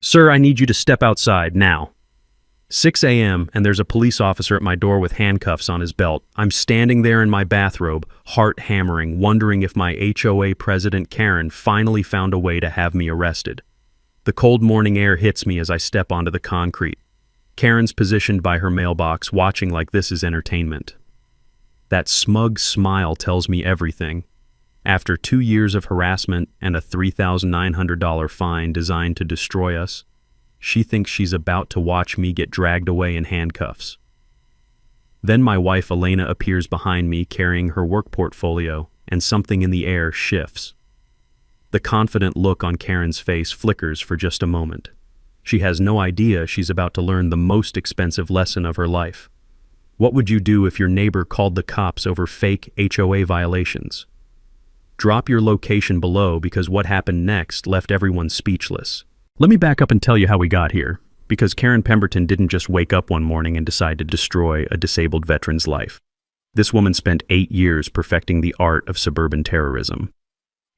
Sir, I need you to step outside, now. 6 a.m., and there's a police officer at my door with handcuffs on his belt. I'm standing there in my bathrobe, heart hammering, wondering if my HOA president Karen finally found a way to have me arrested. The cold morning air hits me as I step onto the concrete. Karen's positioned by her mailbox, watching like this is entertainment. That smug smile tells me everything. After 2 years of harassment and a $3,900 fine designed to destroy us, she thinks she's about to watch me get dragged away in handcuffs. Then my wife Elena appears behind me carrying her work portfolio, and something in the air shifts. The confident look on Karen's face flickers for just a moment. She has no idea she's about to learn the most expensive lesson of her life. What would you do if your neighbor called the cops over fake HOA violations? Drop your location below, because what happened next left everyone speechless. Let me back up and tell you how we got here, because Karen Pemberton didn't just wake up one morning and decide to destroy a disabled veteran's life. This woman spent 8 years perfecting the art of suburban terrorism.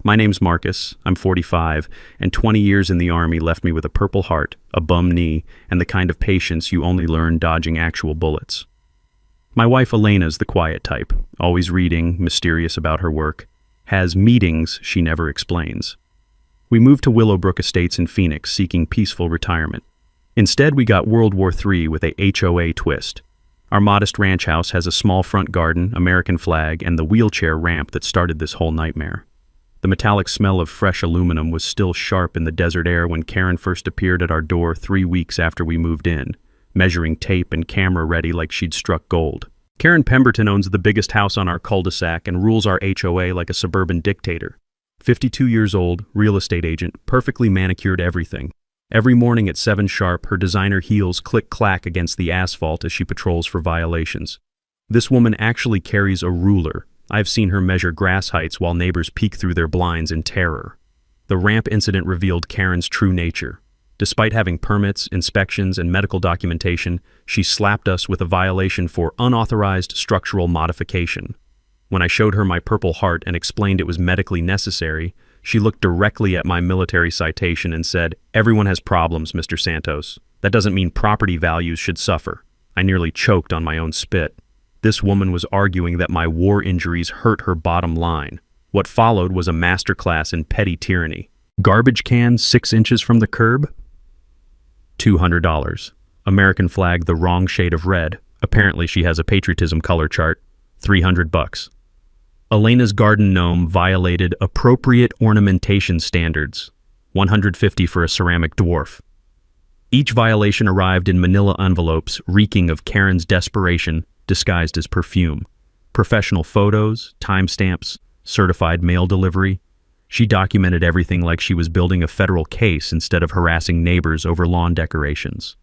My name's Marcus, I'm 45, and 20 years in the Army left me with a purple heart, a bum knee, and the kind of patience you only learn dodging actual bullets. My wife Elena's the quiet type, always reading, mysterious about her work, has meetings she never explains. We moved to Willowbrook Estates in Phoenix seeking peaceful retirement. Instead, we got World War III with a HOA twist. Our modest ranch house has a small front garden, American flag, and the wheelchair ramp that started this whole nightmare. The metallic smell of fresh aluminum was still sharp in the desert air when Karen first appeared at our door 3 weeks after we moved in, measuring tape and camera ready like she'd struck gold. Karen Pemberton owns the biggest house on our cul-de-sac and rules our HOA like a suburban dictator. 52 years old, real estate agent, perfectly manicured everything. Every morning at 7 sharp, her designer heels click-clack against the asphalt as she patrols for violations. This woman actually carries a ruler. I've seen her measure grass heights while neighbors peek through their blinds in terror. The ramp incident revealed Karen's true nature. Despite having permits, inspections, and medical documentation, she slapped us with a violation for unauthorized structural modification. When I showed her my Purple Heart and explained it was medically necessary, she looked directly at my military citation and said, "Everyone has problems, Mr. Santos. That doesn't mean property values should suffer." I nearly choked on my own spit. This woman was arguing that my war injuries hurt her bottom line. What followed was a masterclass in petty tyranny. Garbage can 6 inches from the curb? $200. American flag the wrong shade of red. Apparently she has a patriotism color chart. $300. Elena's garden gnome violated appropriate ornamentation standards. $150 for a ceramic dwarf. Each violation arrived in manila envelopes reeking of Karen's desperation disguised as perfume. Professional photos, timestamps, certified mail delivery. She documented everything like she was building a federal case instead of harassing neighbors over lawn decorations.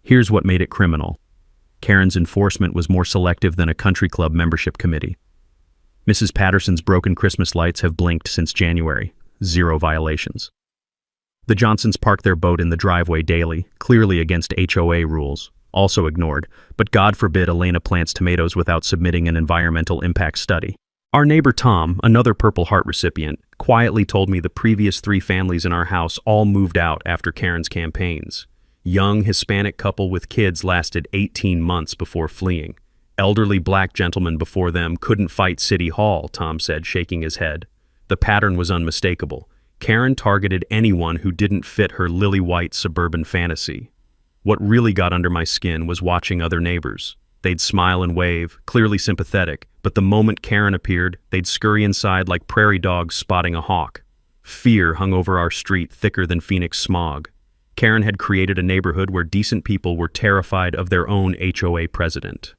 Here's what made it criminal. Karen's enforcement was more selective than a country club membership committee. Mrs. Patterson's broken Christmas lights have blinked since January. 0 violations. The Johnsons park their boat in the driveway daily, clearly against HOA rules, also ignored, but God forbid Elena plants tomatoes without submitting an environmental impact study. Our neighbor Tom, another Purple Heart recipient, quietly told me the previous 3 families in our house all moved out after Karen's campaigns. Young Hispanic couple with kids lasted 18 months before fleeing. Elderly black gentleman before them couldn't fight City Hall, Tom said, shaking his head. The pattern was unmistakable. Karen targeted anyone who didn't fit her lily-white suburban fantasy. What really got under my skin was watching other neighbors. They'd smile and wave, clearly sympathetic, but the moment Karen appeared, they'd scurry inside like prairie dogs spotting a hawk. Fear hung over our street thicker than Phoenix smog. Karen had created a neighborhood where decent people were terrified of their own HOA president.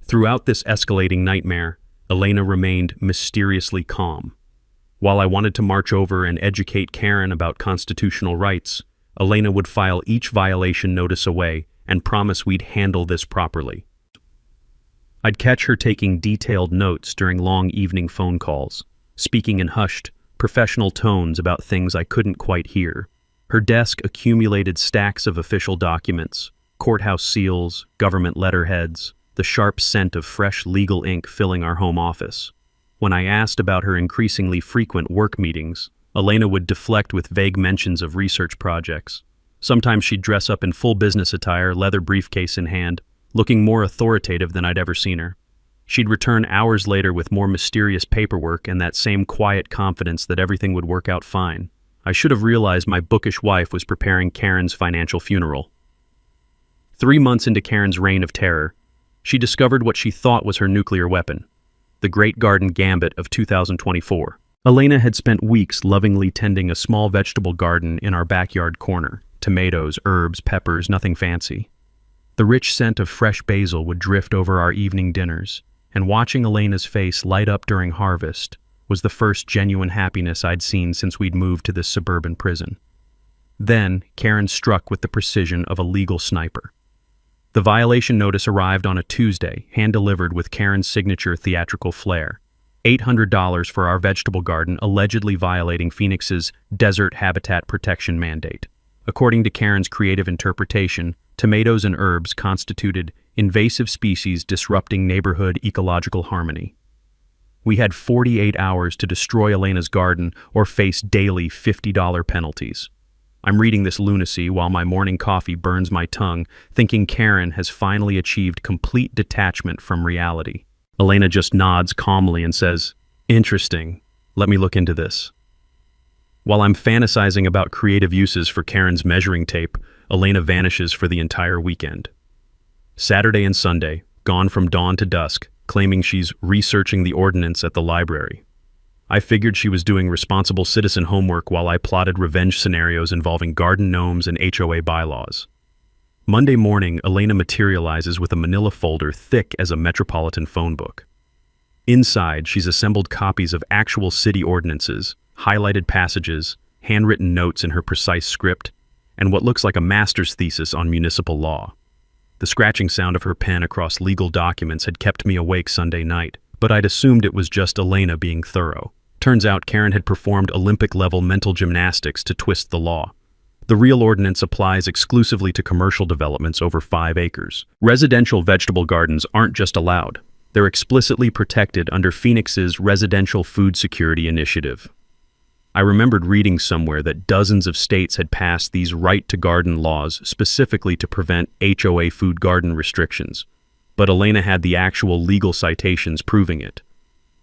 Throughout this escalating nightmare, Elena remained mysteriously calm. While I wanted to march over and educate Karen about constitutional rights, Elena would file each violation notice away and promise we'd handle this properly. I'd catch her taking detailed notes during long evening phone calls, speaking in hushed, professional tones about things I couldn't quite hear. Her desk accumulated stacks of official documents, courthouse seals, government letterheads, the sharp scent of fresh legal ink filling our home office. When I asked about her increasingly frequent work meetings, Elena would deflect with vague mentions of research projects. Sometimes she'd dress up in full business attire, leather briefcase in hand, looking more authoritative than I'd ever seen her. She'd return hours later with more mysterious paperwork and that same quiet confidence that everything would work out fine. I should have realized my bookish wife was preparing Karen's financial funeral. 3 months into Karen's reign of terror, she discovered what she thought was her nuclear weapon, the Great Garden Gambit of 2024. Elena had spent weeks lovingly tending a small vegetable garden in our backyard corner. Tomatoes, herbs, peppers, nothing fancy. The rich scent of fresh basil would drift over our evening dinners, and watching Elena's face light up during harvest was the first genuine happiness I'd seen since we'd moved to this suburban prison. Then, Karen struck with the precision of a legal sniper. The violation notice arrived on a Tuesday, hand-delivered with Karen's signature theatrical flair. $800 for our vegetable garden allegedly violating Phoenix's desert habitat protection mandate. According to Karen's creative interpretation, tomatoes and herbs constituted invasive species disrupting neighborhood ecological harmony. We had 48 hours to destroy Elena's garden or face daily $50 penalties. I'm reading this lunacy while my morning coffee burns my tongue, thinking Karen has finally achieved complete detachment from reality. Elena just nods calmly and says, "Interesting. Let me look into this." While I'm fantasizing about creative uses for Karen's measuring tape, Elena vanishes for the entire weekend. Saturday and Sunday, gone from dawn to dusk, claiming she's researching the ordinance at the library. I figured she was doing responsible citizen homework while I plotted revenge scenarios involving garden gnomes and HOA bylaws. Monday morning, Elena materializes with a manila folder thick as a metropolitan phone book. Inside, she's assembled copies of actual city ordinances, highlighted passages, handwritten notes in her precise script, and what looks like a master's thesis on municipal law. The scratching sound of her pen across legal documents had kept me awake Sunday night, but I'd assumed it was just Elena being thorough. Turns out Karen had performed Olympic-level mental gymnastics to twist the law. The real ordinance applies exclusively to commercial developments over 5 acres. Residential vegetable gardens aren't just allowed. They're explicitly protected under Phoenix's Residential Food Security Initiative. I remembered reading somewhere that dozens of states had passed these right-to-garden laws specifically to prevent HOA food garden restrictions, but Elena had the actual legal citations proving it.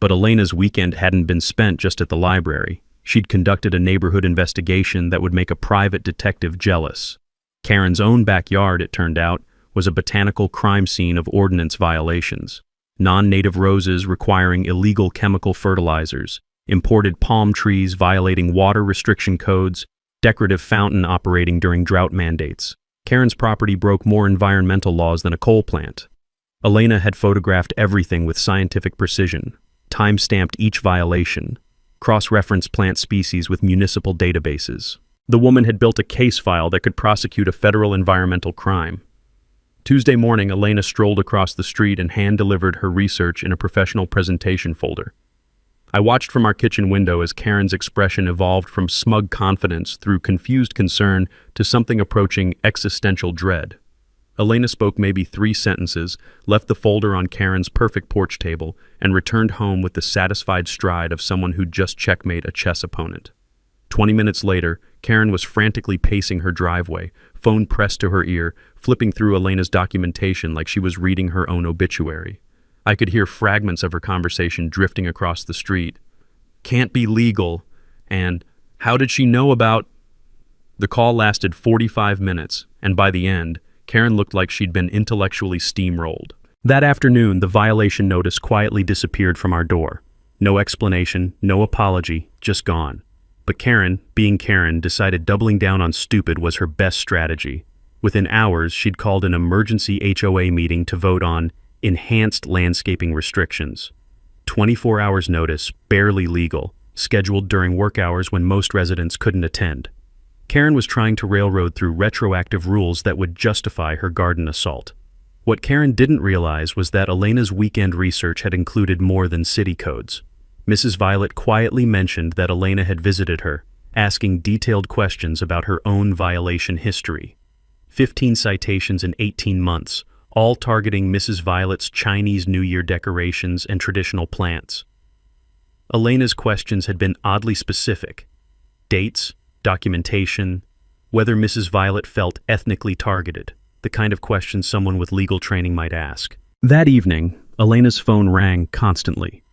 But Elena's weekend hadn't been spent just at the library. She'd conducted a neighborhood investigation that would make a private detective jealous. Karen's own backyard, it turned out, was a botanical crime scene of ordinance violations. Non-native roses requiring illegal chemical fertilizers, imported palm trees violating water restriction codes, decorative fountain operating during drought mandates. Karen's property broke more environmental laws than a coal plant. Elena had photographed everything with scientific precision, time-stamped each violation, cross-referenced plant species with municipal databases. The woman had built a case file that could prosecute a federal environmental crime. Tuesday morning, Elena strolled across the street and hand-delivered her research in a professional presentation folder. I watched from our kitchen window as Karen's expression evolved from smug confidence through confused concern to something approaching existential dread. Elena spoke maybe 3 sentences, left the folder on Karen's perfect porch table, and returned home with the satisfied stride of someone who'd just checkmate a chess opponent. 20 minutes later, Karen was frantically pacing her driveway, phone pressed to her ear, flipping through Elena's documentation like she was reading her own obituary. I could hear fragments of her conversation drifting across the street. "Can't be legal," and "How did she know about—" The call lasted 45 minutes, and by the end, Karen looked like she'd been intellectually steamrolled. That afternoon, the violation notice quietly disappeared from our door. No explanation, no apology, just gone. But Karen, being Karen, decided doubling down on stupid was her best strategy. Within hours, she'd called an emergency HOA meeting to vote on enhanced landscaping restrictions. 24 hours notice, barely legal, scheduled during work hours when most residents couldn't attend. Karen was trying to railroad through retroactive rules that would justify her garden assault. What Karen didn't realize was that Elena's weekend research had included more than city codes. Mrs. Violet quietly mentioned that Elena had visited her, asking detailed questions about her own violation history. 15 citations in 18 months, all targeting Mrs. Violet's Chinese New Year decorations and traditional plants. Elena's questions had been oddly specific. Dates, documentation, whether Mrs. Violet felt ethnically targeted, the kind of questions someone with legal training might ask. That evening, Elena's phone rang constantly.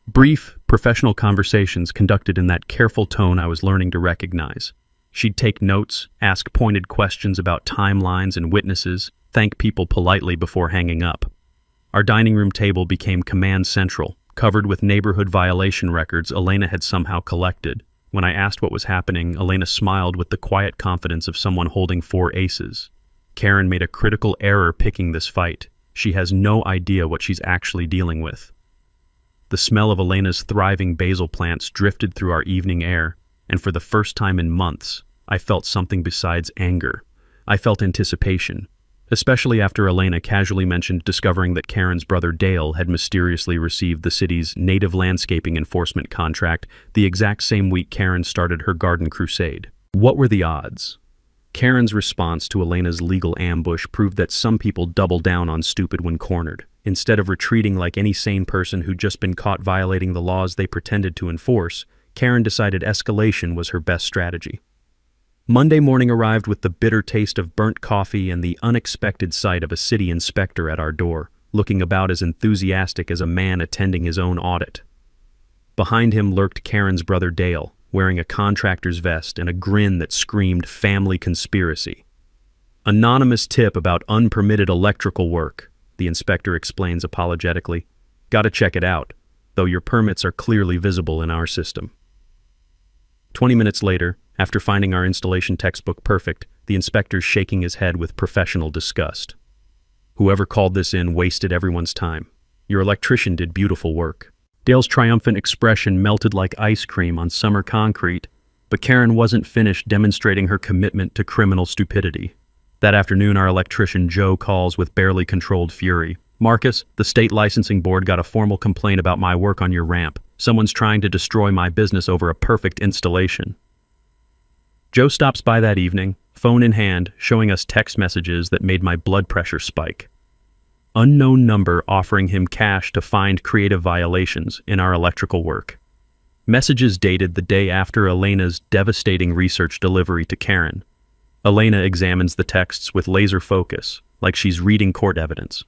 Brief, professional conversations conducted in that careful tone I was learning to recognize. She'd take notes, ask pointed questions about timelines and witnesses, thank people politely before hanging up. Our dining room table became command central, covered with neighborhood violation records Elena had somehow collected. When I asked what was happening, Elena smiled with the quiet confidence of someone holding 4 aces. Karen made a critical error picking this fight. She has no idea what she's actually dealing with. The smell of Elena's thriving basil plants drifted through our evening air, and for the first time in months, I felt something besides anger. I felt anticipation, especially after Elena casually mentioned discovering that Karen's brother Dale had mysteriously received the city's native landscaping enforcement contract the exact same week Karen started her garden crusade. What were the odds? Karen's response to Elena's legal ambush proved that some people double down on stupid when cornered. Instead of retreating like any sane person who'd just been caught violating the laws they pretended to enforce, Karen decided escalation was her best strategy. Monday morning arrived with the bitter taste of burnt coffee and the unexpected sight of a city inspector at our door, looking about as enthusiastic as a man attending his own audit. Behind him lurked Karen's brother Dale, wearing a contractor's vest and a grin that screamed family conspiracy. Anonymous tip about unpermitted electrical work, the inspector explains apologetically. Gotta check it out, though your permits are clearly visible in our system. 20 minutes later, after finding our installation textbook perfect, the inspector's shaking his head with professional disgust. Whoever called this in wasted everyone's time. Your electrician did beautiful work. Dale's triumphant expression melted like ice cream on summer concrete, but Karen wasn't finished demonstrating her commitment to criminal stupidity. That afternoon, our electrician Joe calls with barely controlled fury. Marcus, the state licensing board got a formal complaint about my work on your ramp. Someone's trying to destroy my business over a perfect installation. Joe stops by that evening, phone in hand, showing us text messages that made my blood pressure spike. Unknown number offering him cash to find creative violations in our electrical work. Messages dated the day after Elena's devastating research delivery to Karen. Elena examines the texts with laser focus, like she's reading court evidence.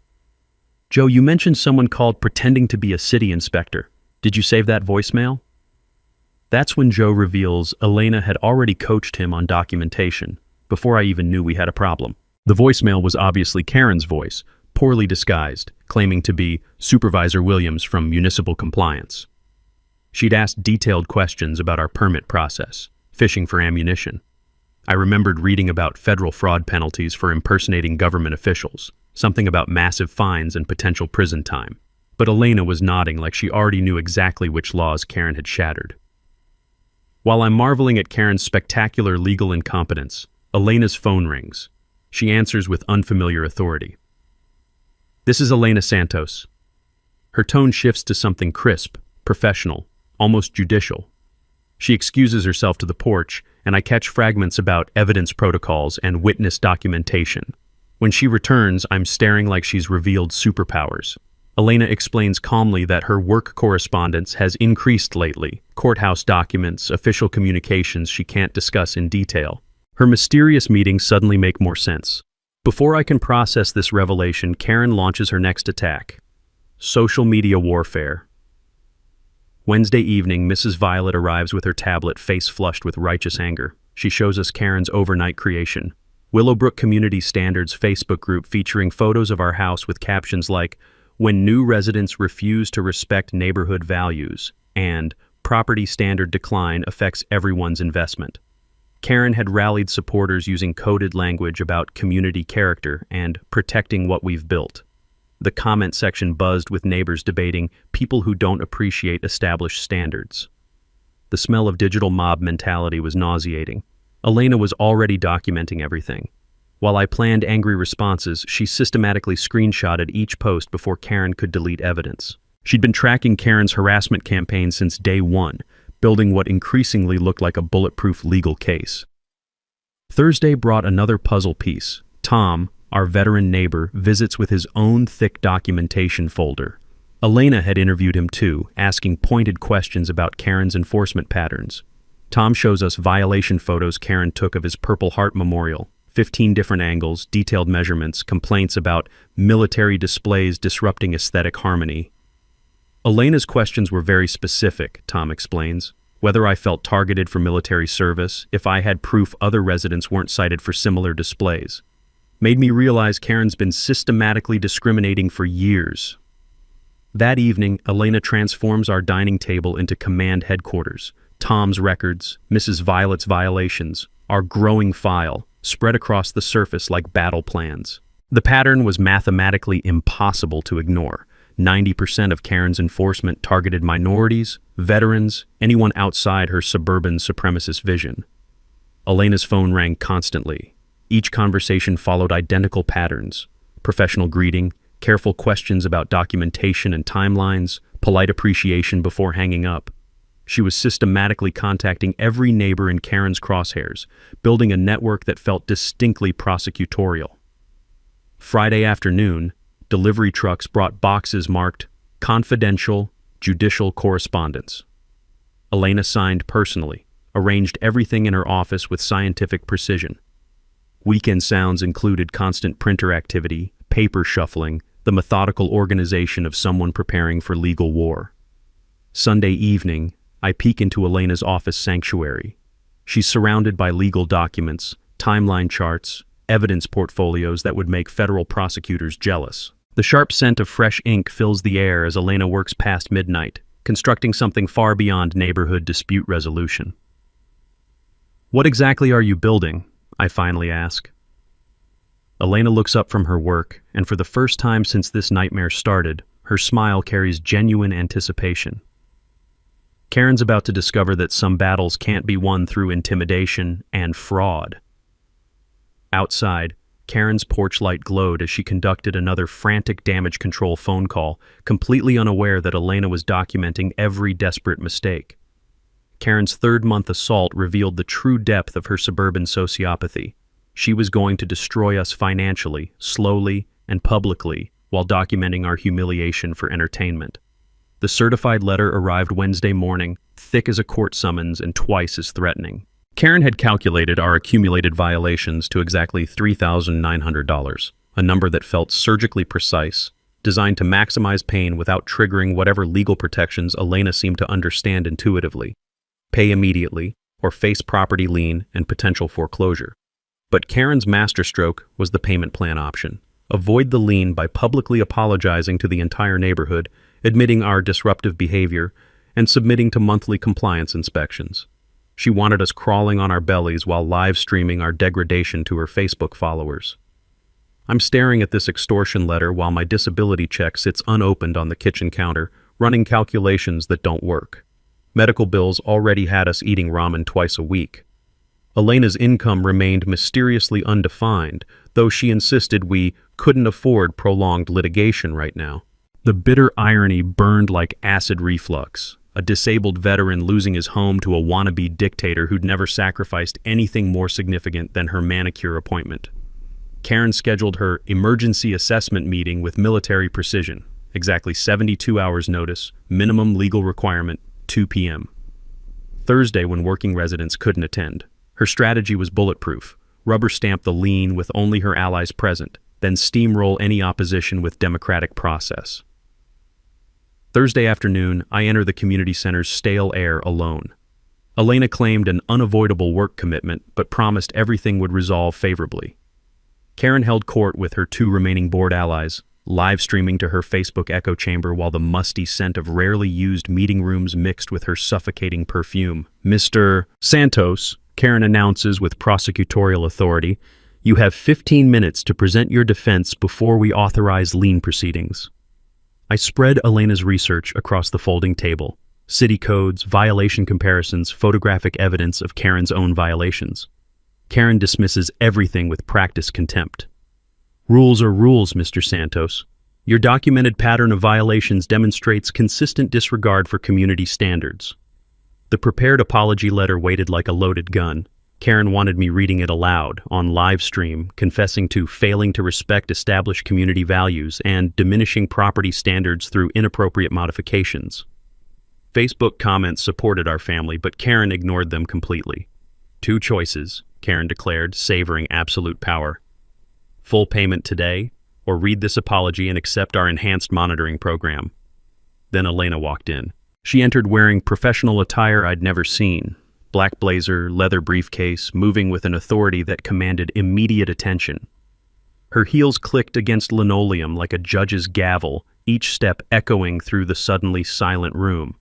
Joe, you mentioned someone called pretending to be a city inspector. Did you save that voicemail? That's when Joe reveals Elena had already coached him on documentation, before I even knew we had a problem. The voicemail was obviously Karen's voice, poorly disguised, claiming to be Supervisor Williams from Municipal Compliance. She'd asked detailed questions about our permit process, fishing for ammunition. I remembered reading about federal fraud penalties for impersonating government officials, something about massive fines and potential prison time. But Elena was nodding like she already knew exactly which laws Karen had shattered. While I'm marveling at Karen's spectacular legal incompetence, Elena's phone rings. She answers with unfamiliar authority. This is Elena Santos. Her tone shifts to something crisp, professional, almost judicial. She excuses herself to the porch, and I catch fragments about evidence protocols and witness documentation. When she returns, I'm staring like she's revealed superpowers. Elena explains calmly that her work correspondence has increased lately, courthouse documents, official communications she can't discuss in detail. Her mysterious meetings suddenly make more sense. Before I can process this revelation, Karen launches her next attack. Social media warfare. Wednesday evening, Mrs. Violet arrives with her tablet face flushed with righteous anger. She shows us Karen's overnight creation. Willowbrook Community Standards Facebook group featuring photos of our house with captions like, "When new residents refuse to respect neighborhood values," and "Property standard decline affects everyone's investment." Karen had rallied supporters using coded language about community character and protecting what we've built. The comment section buzzed with neighbors debating people who don't appreciate established standards. The smell of digital mob mentality was nauseating. Elena was already documenting everything. While I planned angry responses, she systematically screenshotted each post before Karen could delete evidence. She'd been tracking Karen's harassment campaign since day one, building what increasingly looked like a bulletproof legal case. Thursday brought another puzzle piece. Tom, our veteran neighbor, visits with his own thick documentation folder. Elena had interviewed him too, asking pointed questions about Karen's enforcement patterns. Tom shows us violation photos Karen took of his Purple Heart Memorial. 15 different angles, detailed measurements, complaints about military displays disrupting aesthetic harmony. Elena's questions were very specific, Tom explains. Whether I felt targeted for military service, if I had proof other residents weren't cited for similar displays. Made me realize Karen's been systematically discriminating for years. That evening, Elena transforms our dining table into command headquarters. Tom's records, Mrs. Violet's violations, our growing file, spread across the surface like battle plans. The pattern was mathematically impossible to ignore. 90% of Karen's enforcement targeted minorities, veterans, anyone outside her suburban supremacist vision. Elena's phone rang constantly. Each conversation followed identical patterns: professional greeting, careful questions about documentation and timelines, polite appreciation before hanging up. She was systematically contacting every neighbor in Karen's crosshairs, building a network that felt distinctly prosecutorial. Friday afternoon, delivery trucks brought boxes marked "Confidential Judicial Correspondence." Elena signed personally, arranged everything in her office with scientific precision. Weekend sounds included constant printer activity, paper shuffling, the methodical organization of someone preparing for legal war. Sunday evening, I peek into Elena's office sanctuary. She's surrounded by legal documents, timeline charts, evidence portfolios that would make federal prosecutors jealous. The sharp scent of fresh ink fills the air as Elena works past midnight, constructing something far beyond neighborhood dispute resolution. "What exactly are you building?" I finally ask. Elena looks up from her work, and for the first time since this nightmare started, her smile carries genuine anticipation. Karen's about to discover that some battles can't be won through intimidation and fraud. Outside, Karen's porch light glowed as she conducted another frantic damage control phone call, completely unaware that Elena was documenting every desperate mistake. Karen's third-month assault revealed the true depth of her suburban sociopathy. She was going to destroy us financially, slowly, and publicly, while documenting our humiliation for entertainment. The certified letter arrived Wednesday morning, thick as a court summons and twice as threatening. Karen had calculated our accumulated violations to exactly $3,900, a number that felt surgically precise, designed to maximize pain without triggering whatever legal protections Elena seemed to understand intuitively: pay immediately, or face property lien and potential foreclosure. But Karen's masterstroke was the payment plan option. Avoid the lien by publicly apologizing to the entire neighborhood, admitting our disruptive behavior, and submitting to monthly compliance inspections. She wanted us crawling on our bellies while live streaming our degradation to her Facebook followers. I'm staring at this extortion letter while my disability check sits unopened on the kitchen counter, running calculations that don't work. Medical bills already had us eating ramen twice a week. Elena's income remained mysteriously undefined, though she insisted we couldn't afford prolonged litigation right now. The bitter irony burned like acid reflux, a disabled veteran losing his home to a wannabe dictator who'd never sacrificed anything more significant than her manicure appointment. Karen scheduled her emergency assessment meeting with military precision, exactly 72 hours notice, minimum legal requirement, 2 p.m. Thursday, when working residents couldn't attend. Her strategy was bulletproof: rubber stamp the lien with only her allies present, then steamroll any opposition with democratic process. Thursday afternoon, I enter the community center's stale air alone. Elena claimed an unavoidable work commitment, but promised everything would resolve favorably. Karen held court with her 2 remaining board allies, live streaming to her Facebook echo chamber while the musty scent of rarely used meeting rooms mixed with her suffocating perfume. "Mr. Santos," Karen announces with prosecutorial authority, "you have 15 minutes to present your defense before we authorize lien proceedings." I spread Elena's research across the folding table: city codes, violation comparisons, photographic evidence of Karen's own violations. Karen dismisses everything with practiced contempt. "Rules are rules, Mr. Santos. Your documented pattern of violations demonstrates consistent disregard for community standards." The prepared apology letter waited like a loaded gun. Karen wanted me reading it aloud, on live stream, confessing to failing to respect established community values and diminishing property standards through inappropriate modifications. Facebook comments supported our family, but Karen ignored them completely. Two choices, Karen declared, savoring absolute power. Full payment today, or read this apology and accept our enhanced monitoring program. Then Elena walked in. She entered wearing professional attire I'd never seen. Black blazer, leather briefcase, moving with an authority that commanded immediate attention. Her heels clicked against linoleum like a judge's gavel, each step echoing through the suddenly silent room.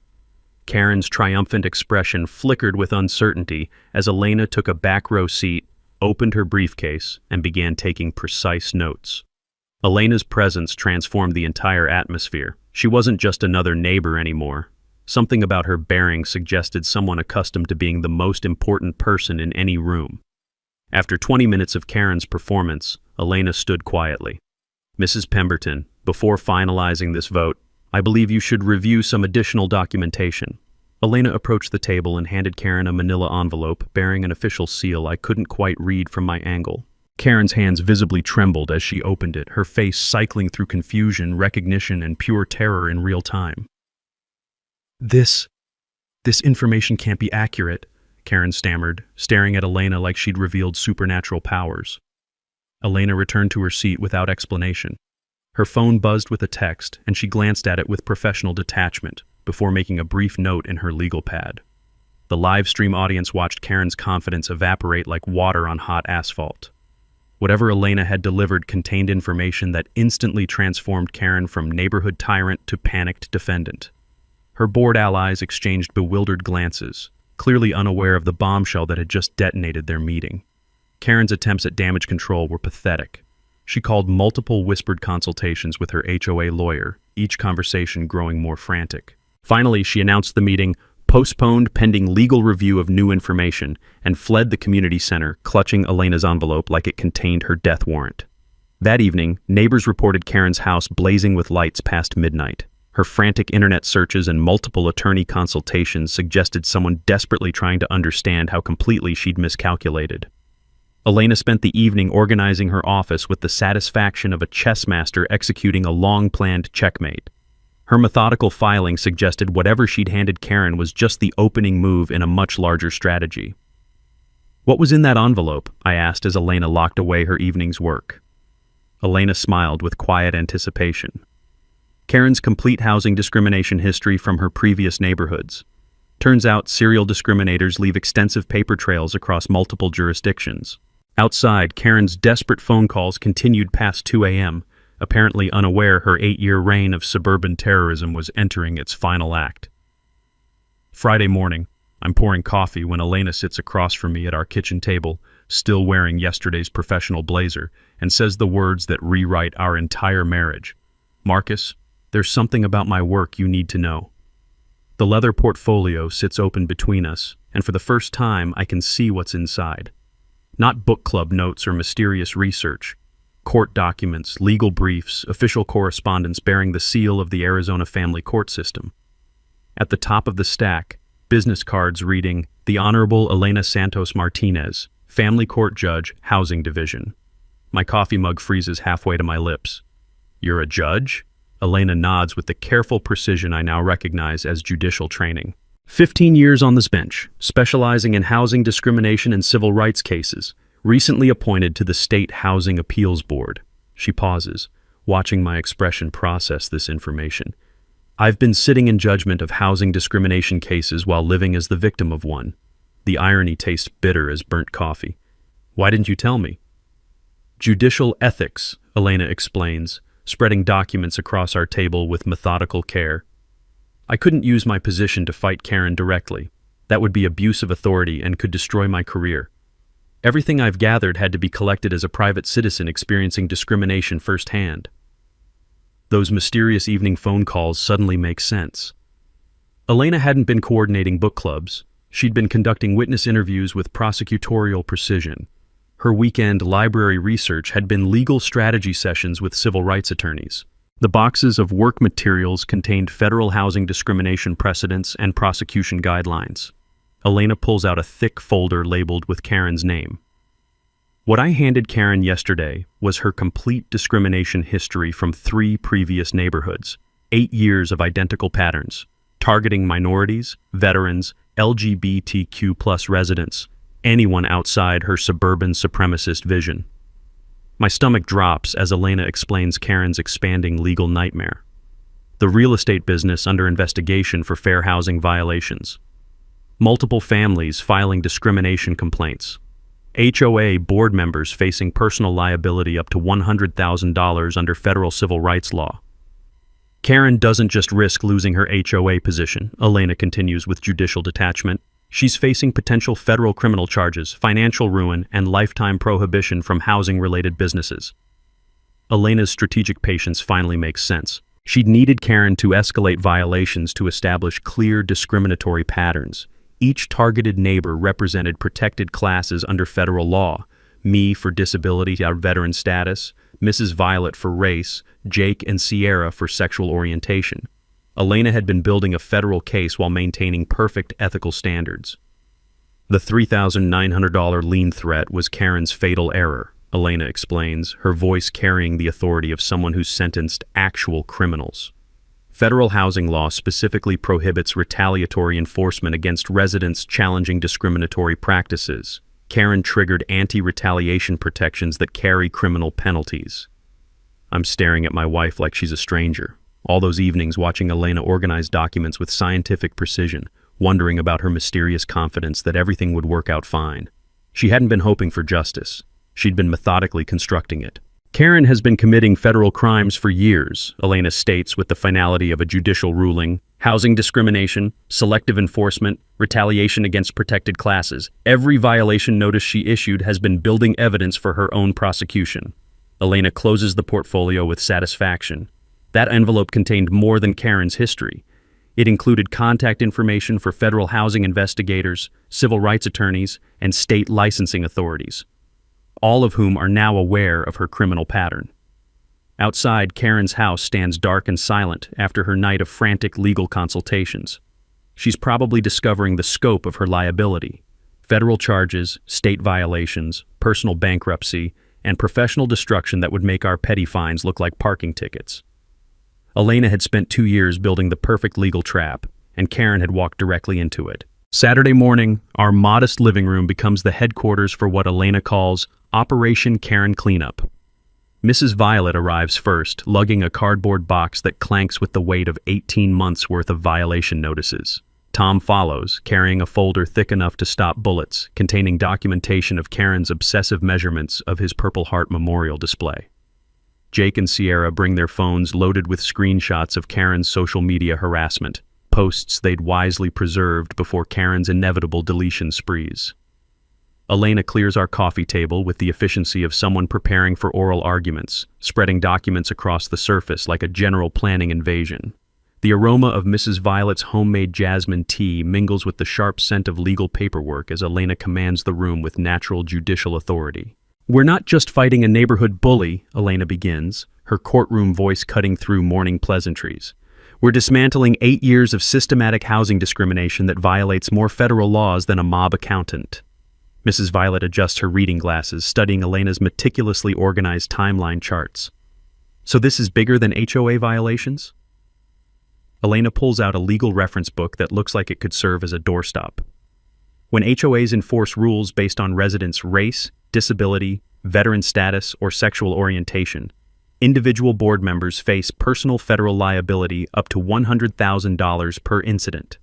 Karen's triumphant expression flickered with uncertainty as Elena took a back row seat, opened her briefcase, and began taking precise notes. Elena's presence transformed the entire atmosphere. She wasn't just another neighbor anymore. Something about her bearing suggested someone accustomed to being the most important person in any room. After 20 minutes of Karen's performance, Elena stood quietly. "Mrs. Pemberton, before finalizing this vote, I believe you should review some additional documentation." Elena approached the table and handed Karen a manila envelope bearing an official seal I couldn't quite read from my angle. Karen's hands visibly trembled as she opened it, her face cycling through confusion, recognition, and pure terror in real time. This information can't be accurate," Karen stammered, staring at Elena like she'd revealed supernatural powers. Elena returned to her seat without explanation. Her phone buzzed with a text, and she glanced at it with professional detachment before making a brief note in her legal pad. The live stream audience watched Karen's confidence evaporate like water on hot asphalt. Whatever Elena had delivered contained information that instantly transformed Karen from neighborhood tyrant to panicked defendant. Her board allies exchanged bewildered glances, clearly unaware of the bombshell that had just detonated their meeting. Karen's attempts at damage control were pathetic. She called multiple whispered consultations with her HOA lawyer, each conversation growing more frantic. Finally, she announced the meeting postponed pending legal review of new information and fled the community center, clutching Elena's envelope like it contained her death warrant. That evening, neighbors reported Karen's house blazing with lights past midnight. Her frantic internet searches and multiple attorney consultations suggested someone desperately trying to understand how completely she'd miscalculated. Elena spent the evening organizing her office with the satisfaction of a chess master executing a long-planned checkmate. Her methodical filing suggested whatever she'd handed Karen was just the opening move in a much larger strategy. "What was in that envelope?" I asked as Elena locked away her evening's work. Elena smiled with quiet anticipation. Karen's complete housing discrimination history from her previous neighborhoods. Turns out serial discriminators leave extensive paper trails across multiple jurisdictions. Outside, Karen's desperate phone calls continued past 2 a.m., apparently unaware her 8-year reign of suburban terrorism was entering its final act. Friday morning, I'm pouring coffee when Elena sits across from me at our kitchen table, still wearing yesterday's professional blazer, and says the words that rewrite our entire marriage. "Marcus, there's something about my work you need to know." The leather portfolio sits open between us, and for the first time I can see what's inside. Not book club notes or mysterious research. Court documents, legal briefs, official correspondence bearing the seal of the Arizona family court system. At the top of the stack, business cards reading, "The Honorable Elena Santos Martinez, Family Court Judge, Housing Division." My coffee mug freezes halfway to my lips. "You're a judge?" Elena nods with the careful precision I now recognize as judicial training. 15 years on this bench, specializing in housing discrimination and civil rights cases, recently appointed to the State Housing Appeals Board. She pauses, watching my expression process this information. I've been sitting in judgment of housing discrimination cases while living as the victim of one. The irony tastes bitter as burnt coffee. "Why didn't you tell me?" "Judicial ethics," Elena explains, spreading documents across our table with methodical care. "I couldn't use my position to fight Karen directly. That would be abuse of authority and could destroy my career. Everything I've gathered had to be collected as a private citizen experiencing discrimination firsthand." Those mysterious evening phone calls suddenly make sense. Elena hadn't been coordinating book clubs. She'd been conducting witness interviews with prosecutorial precision. Her weekend library research had been legal strategy sessions with civil rights attorneys. The boxes of work materials contained federal housing discrimination precedents and prosecution guidelines. Elena pulls out a thick folder labeled with Karen's name. What I handed Karen yesterday was her complete discrimination history from 3 previous neighborhoods, 8 years of identical patterns, targeting minorities, veterans, LGBTQ+ residents, anyone outside her suburban supremacist vision. My stomach drops as Elena explains Karen's expanding legal nightmare. The real estate business under investigation for fair housing violations. Multiple families filing discrimination complaints. HOA board members facing personal liability up to $100,000 under federal civil rights law. Karen doesn't just risk losing her HOA position, Elena continues with judicial detachment. She's facing potential federal criminal charges, financial ruin, and lifetime prohibition from housing-related businesses. Elena's strategic patience finally makes sense. She'd needed Karen to escalate violations to establish clear discriminatory patterns. Each targeted neighbor represented protected classes under federal law: me for disability or veteran status, Mrs. Violet for race, Jake and Sierra for sexual orientation. Elena had been building a federal case while maintaining perfect ethical standards. The $3,900 lien threat was Karen's fatal error, Elena explains, her voice carrying the authority of someone who's sentenced actual criminals. Federal housing law specifically prohibits retaliatory enforcement against residents challenging discriminatory practices. Karen triggered anti-retaliation protections that carry criminal penalties. I'm staring at my wife like she's a stranger. All those evenings watching Elena organize documents with scientific precision, wondering about her mysterious confidence that everything would work out fine. She hadn't been hoping for justice. She'd been methodically constructing it. Karen has been committing federal crimes for years, Elena states with the finality of a judicial ruling. Housing discrimination, selective enforcement, retaliation against protected classes. Every violation notice she issued has been building evidence for her own prosecution. Elena closes the portfolio with satisfaction. That envelope contained more than Karen's history. It included contact information for federal housing investigators, civil rights attorneys, and state licensing authorities, all of whom are now aware of her criminal pattern. Outside, Karen's house stands dark and silent after her night of frantic legal consultations. She's probably discovering the scope of her liability: federal charges, state violations, personal bankruptcy, and professional destruction that would make our petty fines look like parking tickets. Elena had spent 2 years building the perfect legal trap, and Karen had walked directly into it. Saturday morning, our modest living room becomes the headquarters for what Elena calls Operation Karen Cleanup. Mrs. Violet arrives first, lugging a cardboard box that clanks with the weight of 18 months' worth of violation notices. Tom follows, carrying a folder thick enough to stop bullets, containing documentation of Karen's obsessive measurements of his Purple Heart memorial display. Jake and Sierra bring their phones loaded with screenshots of Karen's social media harassment, posts they'd wisely preserved before Karen's inevitable deletion sprees. Elena clears our coffee table with the efficiency of someone preparing for oral arguments, spreading documents across the surface like a general planning invasion. The aroma of Mrs. Violet's homemade jasmine tea mingles with the sharp scent of legal paperwork as Elena commands the room with natural judicial authority. "We're not just fighting a neighborhood bully," Elena begins, her courtroom voice cutting through morning pleasantries. "We're dismantling 8 years of systematic housing discrimination that violates more federal laws than a mob accountant." Mrs. Violet adjusts her reading glasses, studying Elena's meticulously organized timeline charts. "So this is bigger than HOA violations?" Elena pulls out a legal reference book that looks like it could serve as a doorstop. When HOAs enforce rules based on residents' race, disability, veteran status, or sexual orientation, individual board members face personal federal liability up to $100,000 per incident.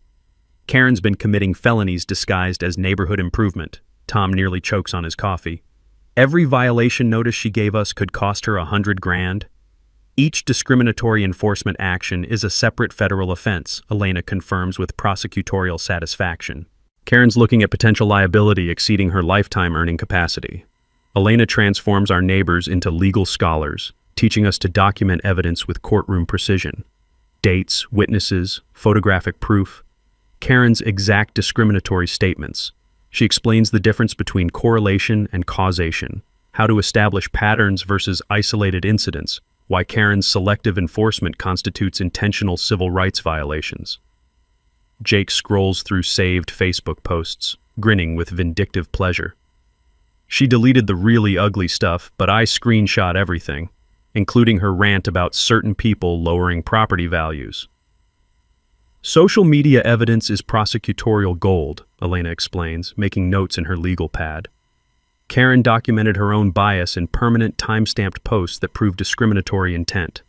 Karen's been committing felonies disguised as neighborhood improvement. Tom nearly chokes on his coffee. Every violation notice she gave us could cost her $100,000. Each discriminatory enforcement action is a separate federal offense, Elena confirms with prosecutorial satisfaction. Karen's looking at potential liability exceeding her lifetime earning capacity. Elena transforms our neighbors into legal scholars, teaching us to document evidence with courtroom precision. Dates, witnesses, photographic proof. Karen's exact discriminatory statements. She explains the difference between correlation and causation, how to establish patterns versus isolated incidents, why Karen's selective enforcement constitutes intentional civil rights violations. Jake scrolls through saved Facebook posts, grinning with vindictive pleasure. "She deleted the really ugly stuff, but I screenshot everything, including her rant about certain people lowering property values." Social media evidence is prosecutorial gold, Elena explains, making notes in her legal pad. Karen documented her own bias in permanent time-stamped posts that prove discriminatory intent.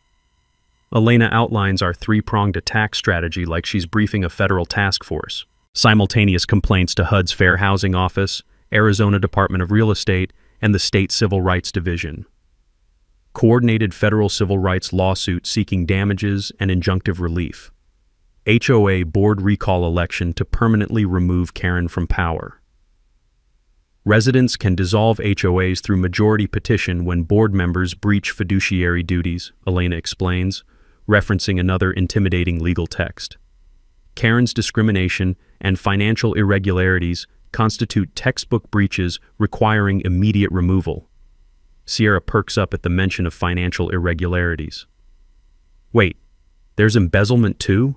Elena outlines our three-pronged attack strategy like she's briefing a federal task force. Simultaneous complaints to HUD's Fair Housing Office, Arizona Department of Real Estate, and the State Civil Rights Division. Coordinated federal civil rights lawsuit seeking damages and injunctive relief. HOA board recall election to permanently remove Karen from power. Residents can dissolve HOAs through majority petition when board members breach fiduciary duties, Elena explains, referencing another intimidating legal text. Karen's discrimination and financial irregularities constitute textbook breaches requiring immediate removal. Sierra perks up at the mention of financial irregularities. Wait, there's embezzlement too?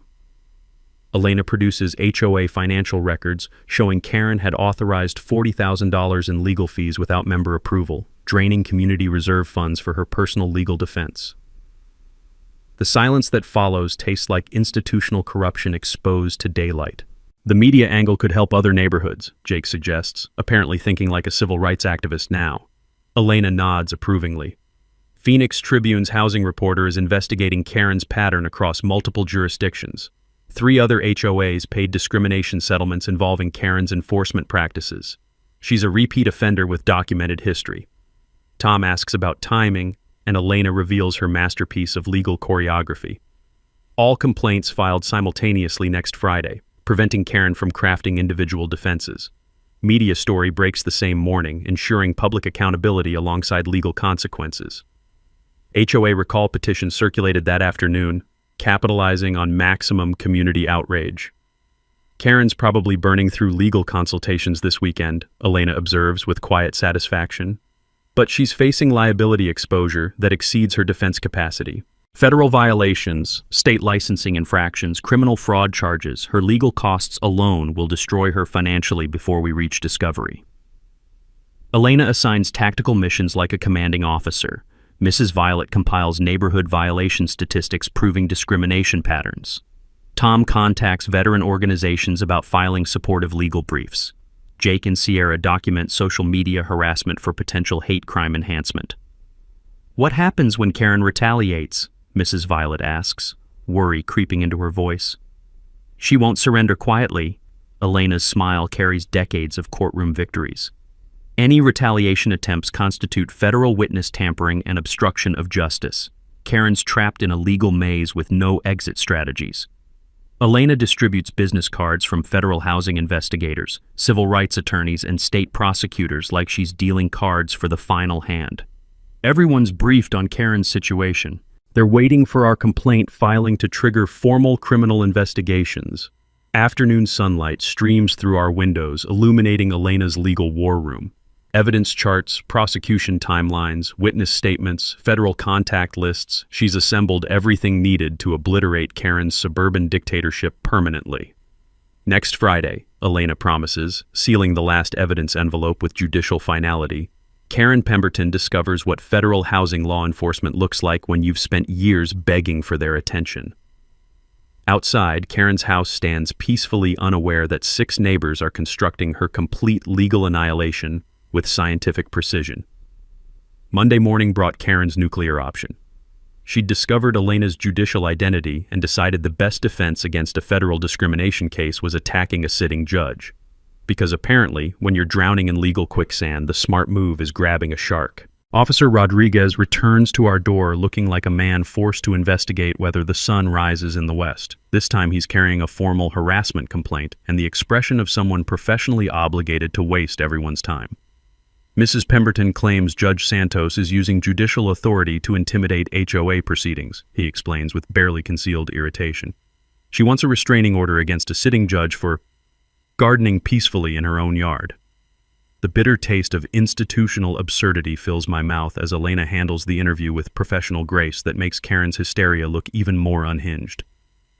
Elena produces HOA financial records showing Karen had authorized $40,000 in legal fees without member approval, draining community reserve funds for her personal legal defense. The silence that follows tastes like institutional corruption exposed to daylight. The media angle could help other neighborhoods, Jake suggests, apparently thinking like a civil rights activist now. Elena nods approvingly. Phoenix Tribune's housing reporter is investigating Karen's pattern across multiple jurisdictions. 3 other HOAs paid discrimination settlements involving Karen's enforcement practices. She's a repeat offender with documented history. Tom asks about timing, and Elena reveals her masterpiece of legal choreography. All complaints filed simultaneously next Friday, preventing Karen from crafting individual defenses. Media story breaks the same morning, ensuring public accountability alongside legal consequences. HOA recall petition circulated that afternoon, capitalizing on maximum community outrage. Karen's probably burning through legal consultations this weekend, Elena observes with quiet satisfaction. But she's facing liability exposure that exceeds her defense capacity. Federal violations, state licensing infractions, criminal fraud charges, her legal costs alone will destroy her financially before we reach discovery. Elena assigns tactical missions like a commanding officer. Mrs. Violet compiles neighborhood violation statistics proving discrimination patterns. Tom contacts veteran organizations about filing supportive legal briefs. Jake and Sierra document social media harassment for potential hate crime enhancement. What happens when Karen retaliates? Mrs. Violet asks, worry creeping into her voice. She won't surrender quietly. Elena's smile carries decades of courtroom victories. Any retaliation attempts constitute federal witness tampering and obstruction of justice. Karen's trapped in a legal maze with no exit strategies. Elena distributes business cards from federal housing investigators, civil rights attorneys, and state prosecutors like she's dealing cards for the final hand. Everyone's briefed on Karen's situation. They're waiting for our complaint filing to trigger formal criminal investigations. Afternoon sunlight streams through our windows, illuminating Elena's legal war room. Evidence charts, prosecution timelines, witness statements, federal contact lists. She's assembled everything needed to obliterate Karen's suburban dictatorship permanently. Next Friday, Elena promises, sealing the last evidence envelope with judicial finality, Karen Pemberton discovers what federal housing law enforcement looks like when you've spent years begging for their attention. Outside, Karen's house stands peacefully unaware that 6 neighbors are constructing her complete legal annihilation with scientific precision. Monday morning brought Karen's nuclear option. She'd discovered Elena's judicial identity and decided the best defense against a federal discrimination case was attacking a sitting judge. Because apparently, when you're drowning in legal quicksand, the smart move is grabbing a shark. Officer Rodriguez returns to our door looking like a man forced to investigate whether the sun rises in the west. This time he's carrying a formal harassment complaint and the expression of someone professionally obligated to waste everyone's time. Mrs. Pemberton claims Judge Santos is using judicial authority to intimidate HOA proceedings, he explains with barely concealed irritation. She wants a restraining order against a sitting judge for gardening peacefully in her own yard. The bitter taste of institutional absurdity fills my mouth as Elena handles the interview with professional grace that makes Karen's hysteria look even more unhinged.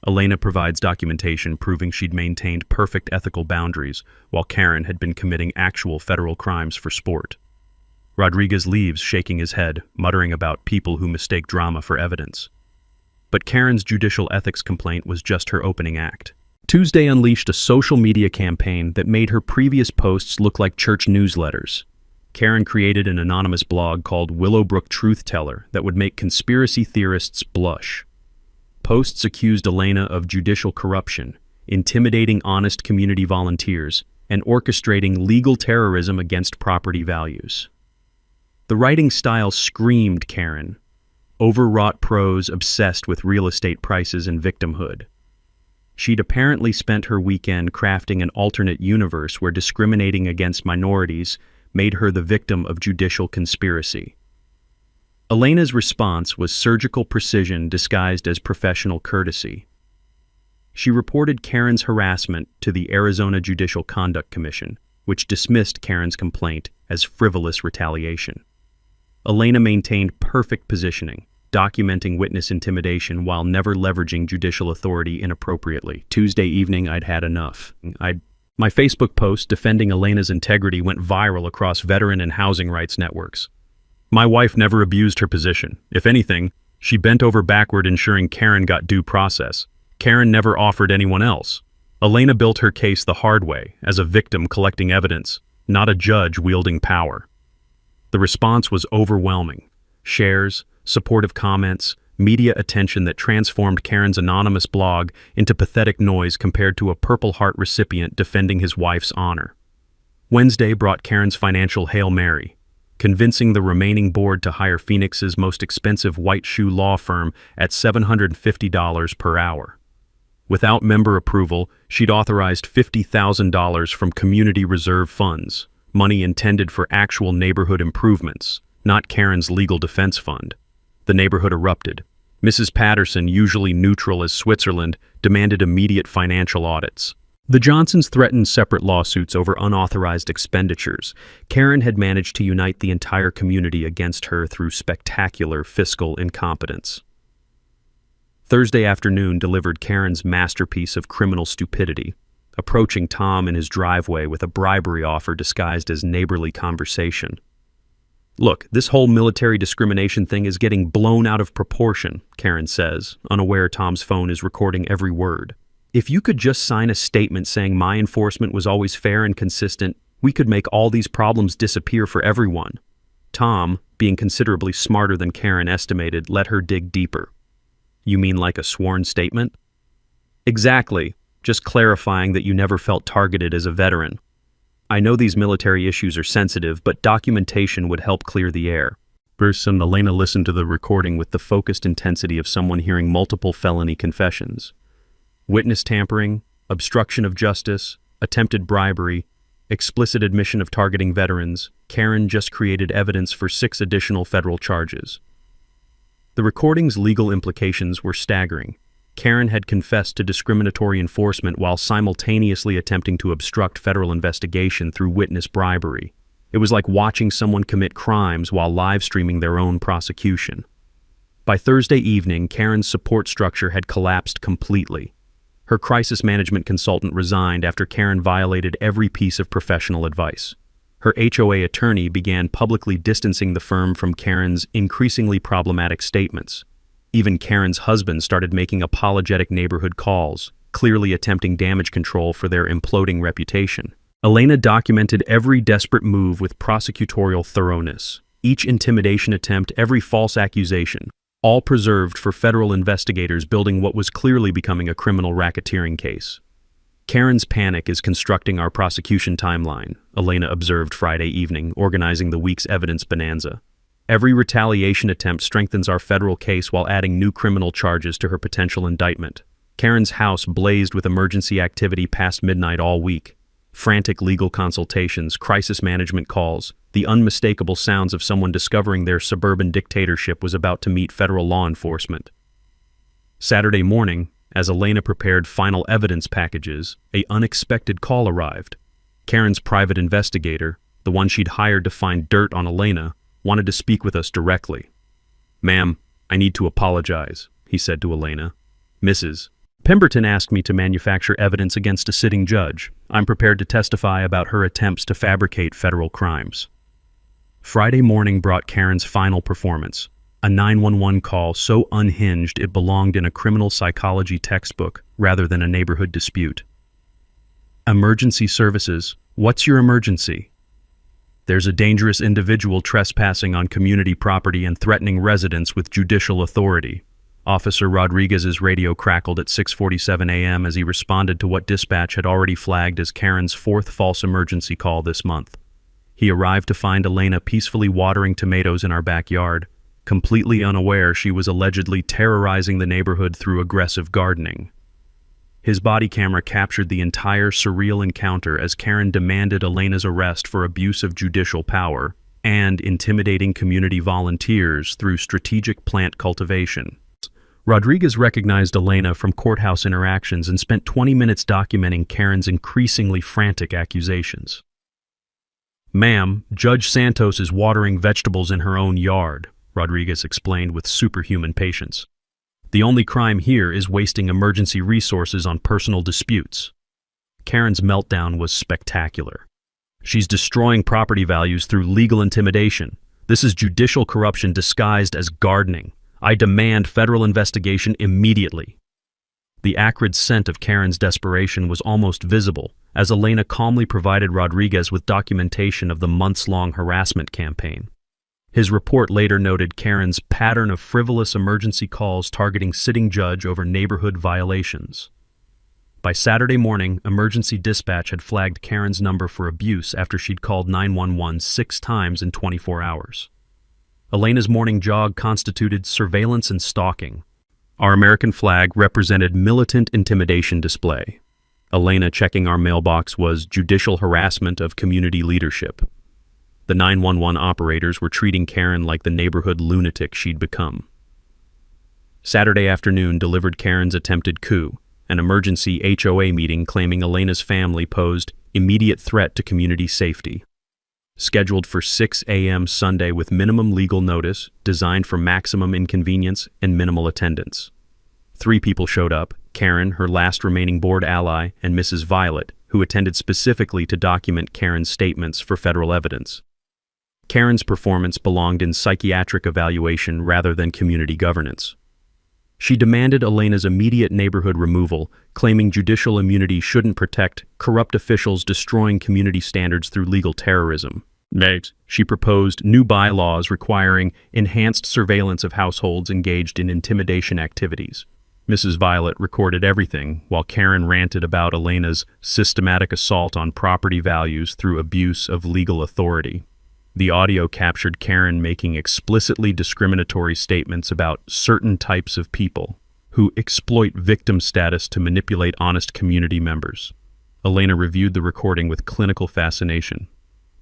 Elena provides documentation proving she'd maintained perfect ethical boundaries while Karen had been committing actual federal crimes for sport. Rodriguez leaves shaking his head, muttering about people who mistake drama for evidence. But Karen's judicial ethics complaint was just her opening act. Tuesday unleashed a social media campaign that made her previous posts look like church newsletters. Karen created an anonymous blog called Willowbrook Truth Teller that would make conspiracy theorists blush. Posts accused Elena of judicial corruption, intimidating honest community volunteers, and orchestrating legal terrorism against property values. The writing style screamed Karen, overwrought prose obsessed with real estate prices and victimhood. She'd apparently spent her weekend crafting an alternate universe where discriminating against minorities made her the victim of judicial conspiracy. Elena's response was surgical precision disguised as professional courtesy. She reported Karen's harassment to the Arizona Judicial Conduct Commission, which dismissed Karen's complaint as frivolous retaliation. Elena maintained perfect positioning, documenting witness intimidation while never leveraging judicial authority inappropriately. Tuesday evening, I'd had enough. My Facebook post defending Elena's integrity went viral across veteran and housing rights networks. My wife never abused her position. If anything, she bent over backward ensuring Karen got due process. Karen never offered anyone else. Elena built her case the hard way, as a victim collecting evidence, not a judge wielding power. The response was overwhelming. Shares, supportive comments, media attention that transformed Karen's anonymous blog into pathetic noise compared to a Purple Heart recipient defending his wife's honor. Wednesday brought Karen's financial Hail Mary, convincing the remaining board to hire Phoenix's most expensive white shoe law firm at $750 per hour. Without member approval, she'd authorized $50,000 from community reserve funds, money intended for actual neighborhood improvements, not Karen's legal defense fund. The neighborhood erupted. Mrs. Patterson, usually neutral as Switzerland, demanded immediate financial audits. The Johnsons threatened separate lawsuits over unauthorized expenditures. Karen had managed to unite the entire community against her through spectacular fiscal incompetence. Thursday afternoon delivered Karen's masterpiece of criminal stupidity, approaching Tom in his driveway with a bribery offer disguised as neighborly conversation. "Look, this whole military discrimination thing is getting blown out of proportion," Karen says, unaware Tom's phone is recording every word. "If you could just sign a statement saying my enforcement was always fair and consistent, we could make all these problems disappear for everyone." Tom, being considerably smarter than Karen estimated, let her dig deeper. "You mean like a sworn statement?" "Exactly, just clarifying that you never felt targeted as a veteran. I know these military issues are sensitive, but documentation would help clear the air." And Elena listened to the recording with the focused intensity of someone hearing multiple felony confessions. Witness tampering, obstruction of justice, attempted bribery, explicit admission of targeting veterans. Karen just created evidence for 6 additional federal charges. The recording's legal implications were staggering. Karen had confessed to discriminatory enforcement while simultaneously attempting to obstruct federal investigation through witness bribery. It was like watching someone commit crimes while live streaming their own prosecution. By Thursday evening, Karen's support structure had collapsed completely. Her crisis management consultant resigned after Karen violated every piece of professional advice. Her HOA attorney began publicly distancing the firm from Karen's increasingly problematic statements. Even Karen's husband started making apologetic neighborhood calls, clearly attempting damage control for their imploding reputation. Elena documented every desperate move with prosecutorial thoroughness, each intimidation attempt, every false accusation, all preserved for federal investigators building what was clearly becoming a criminal racketeering case. "Karen's panic is constructing our prosecution timeline," Elena observed Friday evening, organizing the week's evidence bonanza. "Every retaliation attempt strengthens our federal case while adding new criminal charges to her potential indictment." Karen's house blazed with emergency activity past midnight all week. Frantic legal consultations, crisis management calls, the unmistakable sounds of someone discovering their suburban dictatorship was about to meet federal law enforcement. Saturday morning, as Elena prepared final evidence packages, an unexpected call arrived. Karen's private investigator, the one she'd hired to find dirt on Elena, wanted to speak with us directly. "Ma'am, I need to apologize," he said to Elena. "Mrs. Pemberton asked me to manufacture evidence against a sitting judge. I'm prepared to testify about her attempts to fabricate federal crimes." Friday morning brought Karen's final performance. A 911 call so unhinged it belonged in a criminal psychology textbook rather than a neighborhood dispute. Emergency services. What's your emergency? There's a dangerous individual trespassing on community property and threatening residents with judicial authority. Officer Rodriguez's radio crackled at 6:47 a.m. as he responded to what dispatch had already flagged as Karen's fourth false emergency call this month. He arrived to find Elena peacefully watering tomatoes in our backyard, completely unaware she was allegedly terrorizing the neighborhood through aggressive gardening. His body camera captured the entire surreal encounter as Karen demanded Elena's arrest for abuse of judicial power and intimidating community volunteers through strategic plant cultivation. Rodriguez recognized Elena from courthouse interactions and spent 20 minutes documenting Karen's increasingly frantic accusations. "Ma'am, Judge Santos is watering vegetables in her own yard," Rodriguez explained with superhuman patience. "The only crime here is wasting emergency resources on personal disputes." Karen's meltdown was spectacular. "She's destroying property values through legal intimidation. This is judicial corruption disguised as gardening. I demand federal investigation immediately." The acrid scent of Karen's desperation was almost visible as Elena calmly provided Rodriguez with documentation of the months-long harassment campaign. His report later noted Karen's pattern of frivolous emergency calls targeting sitting judge over neighborhood violations. By Saturday morning, emergency dispatch had flagged Karen's number for abuse after she'd called 911 6 times in 24 hours. Elena's morning jog constituted surveillance and stalking. Our American flag represented militant intimidation display. Elena checking our mailbox was judicial harassment of community leadership. The 911 operators were treating Karen like the neighborhood lunatic she'd become. Saturday afternoon delivered Karen's attempted coup, an emergency HOA meeting claiming Elena's family posed immediate threat to community safety. Scheduled for 6 a.m. Sunday with minimum legal notice, designed for maximum inconvenience and minimal attendance. 3 people showed up: Karen, her last remaining board ally, and Mrs. Violet, who attended specifically to document Karen's statements for federal evidence. Karen's performance belonged in psychiatric evaluation rather than community governance. She demanded Elena's immediate neighborhood removal, claiming judicial immunity shouldn't protect corrupt officials destroying community standards through legal terrorism. Next, she proposed new bylaws requiring enhanced surveillance of households engaged in intimidation activities. Mrs. Violet recorded everything, while Karen ranted about Elena's systematic assault on property values through abuse of legal authority. The audio captured Karen making explicitly discriminatory statements about certain types of people who exploit victim status to manipulate honest community members. Elena reviewed the recording with clinical fascination.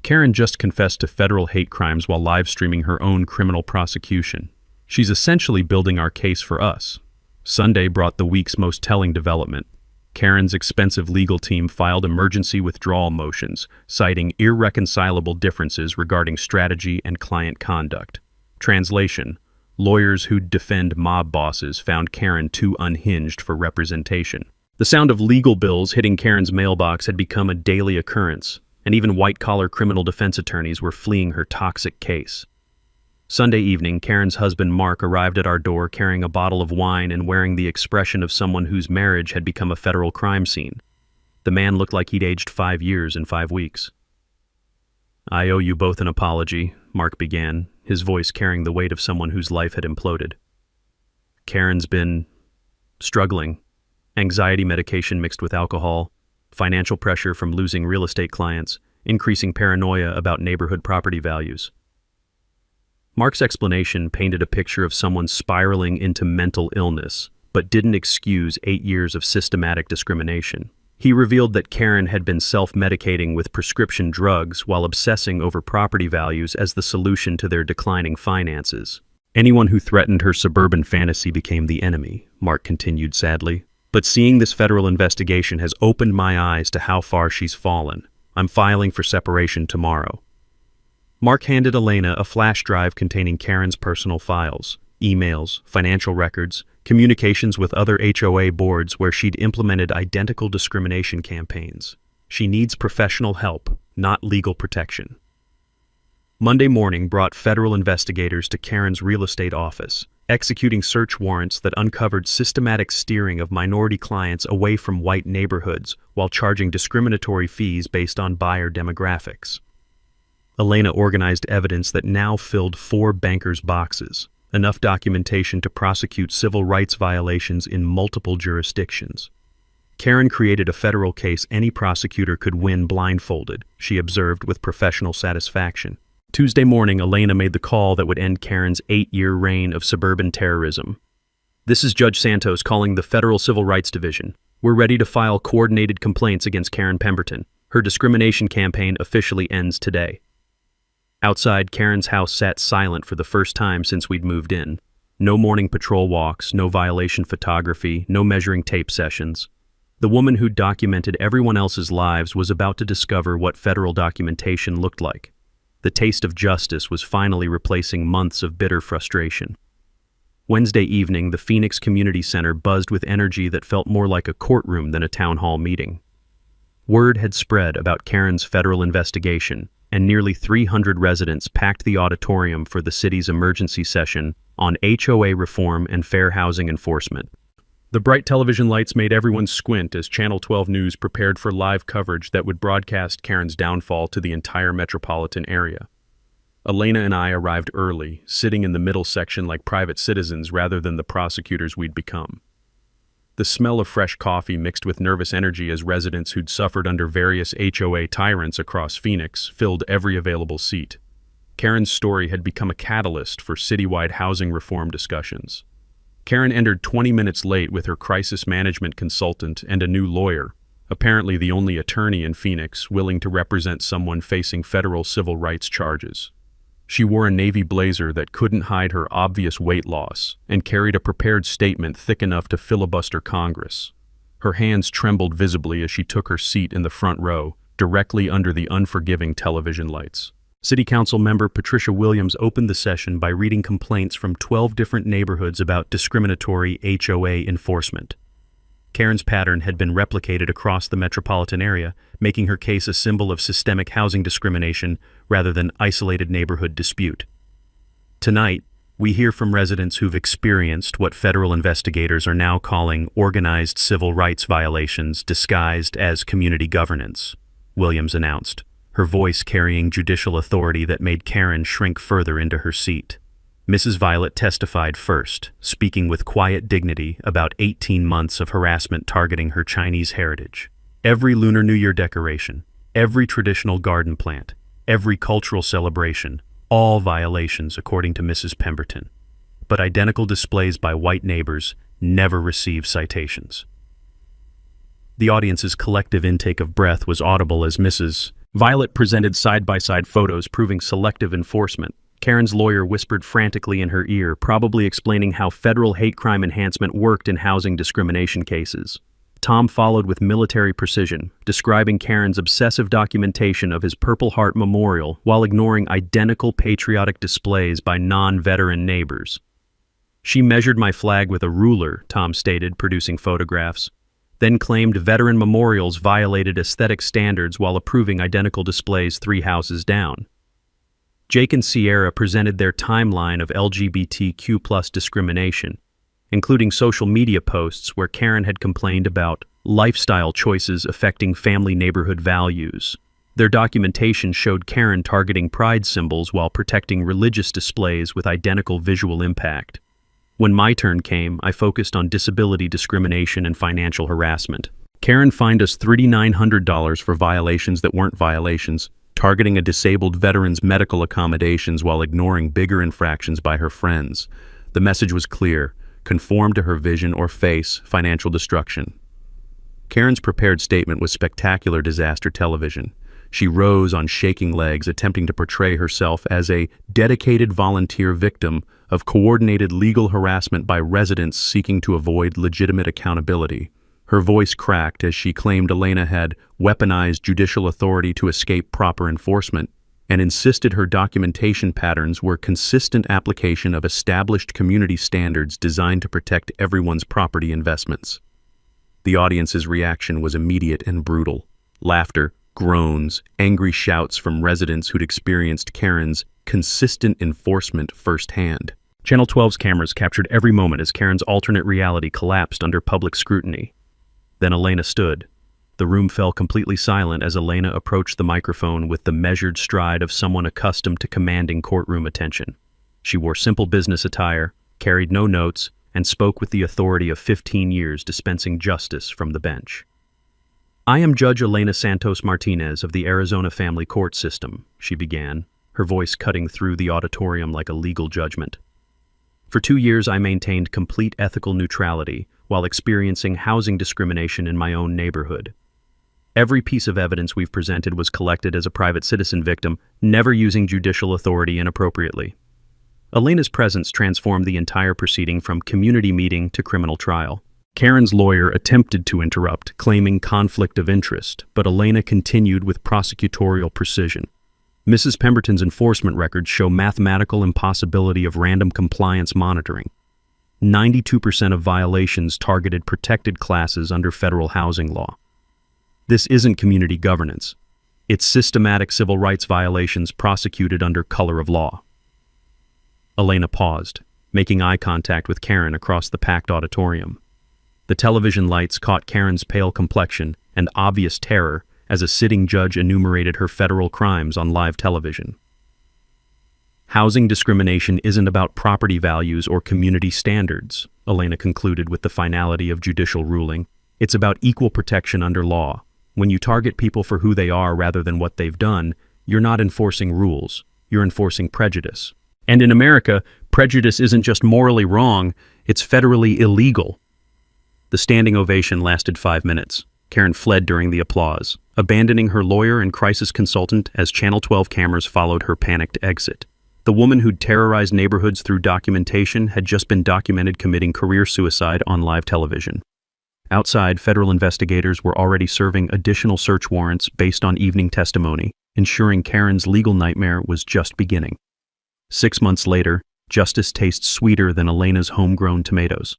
Karen just confessed to federal hate crimes while live streaming her own criminal prosecution. She's essentially building our case for us. Sunday brought the week's most telling development. Karen's expensive legal team filed emergency withdrawal motions, citing irreconcilable differences regarding strategy and client conduct. Translation: lawyers who'd defend mob bosses found Karen too unhinged for representation. The sound of legal bills hitting Karen's mailbox had become a daily occurrence, and even white-collar criminal defense attorneys were fleeing her toxic case. Sunday evening, Karen's husband Mark arrived at our door carrying a bottle of wine and wearing the expression of someone whose marriage had become a federal crime scene. The man looked like he'd aged 5 years in 5 weeks. "I owe you both an apology," Mark began, his voice carrying the weight of someone whose life had imploded. "Karen's been struggling. Anxiety medication mixed with alcohol, financial pressure from losing real estate clients, increasing paranoia about neighborhood property values." Mark's explanation painted a picture of someone spiraling into mental illness, but didn't excuse 8 years of systematic discrimination. He revealed that Karen had been self-medicating with prescription drugs while obsessing over property values as the solution to their declining finances. "Anyone who threatened her suburban fantasy became the enemy," Mark continued sadly. "But seeing this federal investigation has opened my eyes to how far she's fallen. I'm filing for separation tomorrow." Mark handed Elena a flash drive containing Karen's personal files, emails, financial records, communications with other HOA boards where she'd implemented identical discrimination campaigns. "She needs professional help, not legal protection." Monday morning brought federal investigators to Karen's real estate office, executing search warrants that uncovered systematic steering of minority clients away from white neighborhoods while charging discriminatory fees based on buyer demographics. Elena organized evidence that now filled 4 bankers' boxes, enough documentation to prosecute civil rights violations in multiple jurisdictions. Karen created a federal case any prosecutor could win blindfolded, she observed with professional satisfaction. Tuesday morning, Elena made the call that would end Karen's 8-year reign of suburban terrorism. "This is Judge Santos calling the Federal Civil Rights Division. We're ready to file coordinated complaints against Karen Pemberton. Her discrimination campaign officially ends today." Outside, Karen's house sat silent for the first time since we'd moved in. No morning patrol walks, no violation photography, no measuring tape sessions. The woman who documented everyone else's lives was about to discover what federal documentation looked like. The taste of justice was finally replacing months of bitter frustration. Wednesday evening, the Phoenix Community Center buzzed with energy that felt more like a courtroom than a town hall meeting. Word had spread about Karen's federal investigation, and nearly 300 residents packed the auditorium for the city's emergency session on HOA reform and fair housing enforcement. The bright television lights made everyone squint as Channel 12 News prepared for live coverage that would broadcast Karen's downfall to the entire metropolitan area. Elena and I arrived early, sitting in the middle section like private citizens rather than the prosecutors we'd become. The smell of fresh coffee mixed with nervous energy as residents who'd suffered under various HOA tyrants across Phoenix filled every available seat. Karen's story had become a catalyst for citywide housing reform discussions. Karen entered 20 minutes late with her crisis management consultant and a new lawyer, apparently the only attorney in Phoenix willing to represent someone facing federal civil rights charges. She wore a navy blazer that couldn't hide her obvious weight loss and carried a prepared statement thick enough to filibuster Congress. Her hands trembled visibly as she took her seat in the front row, directly under the unforgiving television lights. City Council member Patricia Williams opened the session by reading complaints from 12 different neighborhoods about discriminatory HOA enforcement. Karen's pattern had been replicated across the metropolitan area, making her case a symbol of systemic housing discrimination rather than isolated neighborhood dispute. Tonight, we hear from residents who've experienced what federal investigators are now calling organized civil rights violations disguised as community governance, Williams announced, her voice carrying judicial authority that made Karen shrink further into her seat. Mrs. Violet testified first, speaking with quiet dignity about 18 months of harassment targeting her Chinese heritage. Every Lunar New Year decoration, every traditional garden plant, every cultural celebration, all violations according to Mrs. Pemberton. But identical displays by white neighbors never received citations. The audience's collective intake of breath was audible as Mrs. Violet presented side-by-side photos proving selective enforcement. Karen's lawyer whispered frantically in her ear, probably explaining how federal hate crime enhancement worked in housing discrimination cases. Tom followed with military precision, describing Karen's obsessive documentation of his Purple Heart Memorial while ignoring identical patriotic displays by non-veteran neighbors. "She measured my flag with a ruler," Tom stated, producing photographs, then claimed veteran memorials violated aesthetic standards while approving identical displays 3 houses down. Jake and Sierra presented their timeline of LGBTQ+ discrimination, including social media posts where Karen had complained about lifestyle choices affecting family neighborhood values. Their documentation showed Karen targeting pride symbols while protecting religious displays with identical visual impact. When my turn came, I focused on disability discrimination and financial harassment. Karen fined us $3,900 for violations that weren't violations, targeting a disabled veteran's medical accommodations while ignoring bigger infractions by her friends. The message was clear: conform to her vision or face financial destruction. Karen's prepared statement was spectacular disaster television. She rose on shaking legs, attempting to portray herself as a dedicated volunteer victim of coordinated legal harassment by residents seeking to avoid legitimate accountability. Her voice cracked as she claimed Elena had weaponized judicial authority to escape proper enforcement, and insisted her documentation patterns were consistent application of established community standards designed to protect everyone's property investments. The audience's reaction was immediate and brutal. Laughter, groans, angry shouts from residents who'd experienced Karen's consistent enforcement firsthand. Channel 12's cameras captured every moment as Karen's alternate reality collapsed under public scrutiny. Then Elena stood. The room fell completely silent as Elena approached the microphone with the measured stride of someone accustomed to commanding courtroom attention. She wore simple business attire, carried no notes, and spoke with the authority of 15 years dispensing justice from the bench. "I am Judge Elena Santos Martinez of the Arizona Family Court System," she began, her voice cutting through the auditorium like a legal judgment. "For 2 years I maintained complete ethical neutrality while experiencing housing discrimination in my own neighborhood. Every piece of evidence we've presented was collected as a private citizen victim, never using judicial authority inappropriately." Elena's presence transformed the entire proceeding from community meeting to criminal trial. Karen's lawyer attempted to interrupt, claiming conflict of interest, but Elena continued with prosecutorial precision. "Mrs. Pemberton's enforcement records show mathematical impossibility of random compliance monitoring. 92% of violations targeted protected classes under federal housing law. This isn't community governance. It's systematic civil rights violations prosecuted under color of law." Elena paused, making eye contact with Karen across the packed auditorium. The television lights caught Karen's pale complexion and obvious terror as a sitting judge enumerated her federal crimes on live television. "Housing discrimination isn't about property values or community standards," Elena concluded with the finality of judicial ruling. "It's about equal protection under law. When you target people for who they are rather than what they've done, you're not enforcing rules, you're enforcing prejudice. And in America, prejudice isn't just morally wrong, it's federally illegal." The standing ovation lasted 5 minutes. Karen fled during the applause, abandoning her lawyer and crisis consultant as Channel 12 cameras followed her panicked exit. The woman who'd terrorized neighborhoods through documentation had just been documented committing career suicide on live television. Outside, federal investigators were already serving additional search warrants based on evening testimony, ensuring Karen's legal nightmare was just beginning. 6 months later, justice tastes sweeter than Elena's homegrown tomatoes.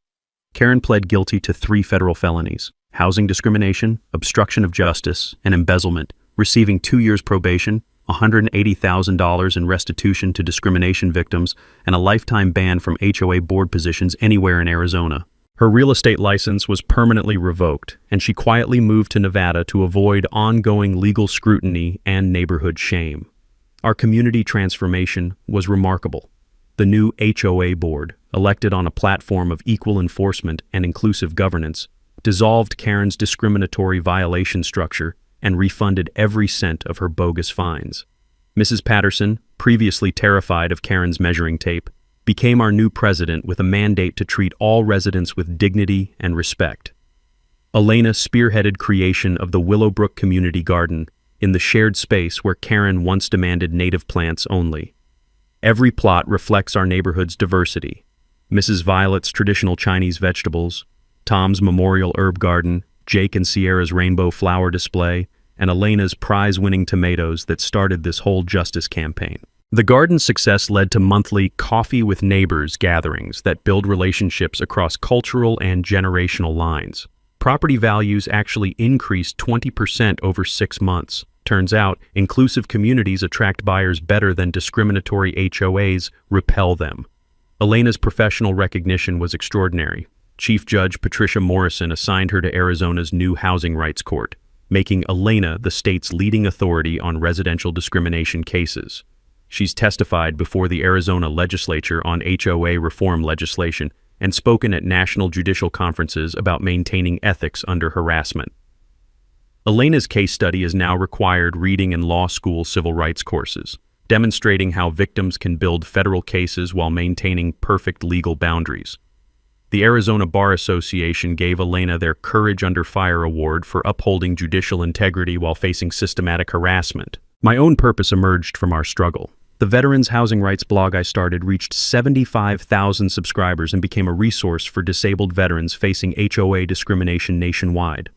Karen pled guilty to 3 federal felonies: housing discrimination, obstruction of justice, and embezzlement, receiving 2 years probation, $180,000 in restitution to discrimination victims, and a lifetime ban from HOA board positions anywhere in Arizona. Her real estate license was permanently revoked, and she quietly moved to Nevada to avoid ongoing legal scrutiny and neighborhood shame. Our community transformation was remarkable. The new HOA board, elected on a platform of equal enforcement and inclusive governance, dissolved Karen's discriminatory violation structure and refunded every cent of her bogus fines. Mrs. Patterson, previously terrified of Karen's measuring tape, became our new president with a mandate to treat all residents with dignity and respect. Elena spearheaded creation of the Willowbrook Community Garden in the shared space where Karen once demanded native plants only. Every plot reflects our neighborhood's diversity. Mrs. Violet's traditional Chinese vegetables, Tom's memorial herb garden, Jake and Sierra's rainbow flower display, and Elena's prize-winning tomatoes that started this whole justice campaign. The garden's success led to monthly Coffee with Neighbors gatherings that build relationships across cultural and generational lines. Property values actually increased 20% over 6 months. Turns out, inclusive communities attract buyers better than discriminatory HOAs repel them. Elena's professional recognition was extraordinary. Chief Judge Patricia Morrison assigned her to Arizona's new housing rights court, making Elena the state's leading authority on residential discrimination cases. She's testified before the Arizona legislature on HOA reform legislation and spoken at national judicial conferences about maintaining ethics under harassment. Elena's case study is now required reading in law school civil rights courses, demonstrating how victims can build federal cases while maintaining perfect legal boundaries. The Arizona Bar Association gave Elena their Courage Under Fire Award for upholding judicial integrity while facing systematic harassment. My own purpose emerged from our struggle. The Veterans Housing Rights blog I started reached 75,000 subscribers and became a resource for disabled veterans facing HOA discrimination nationwide.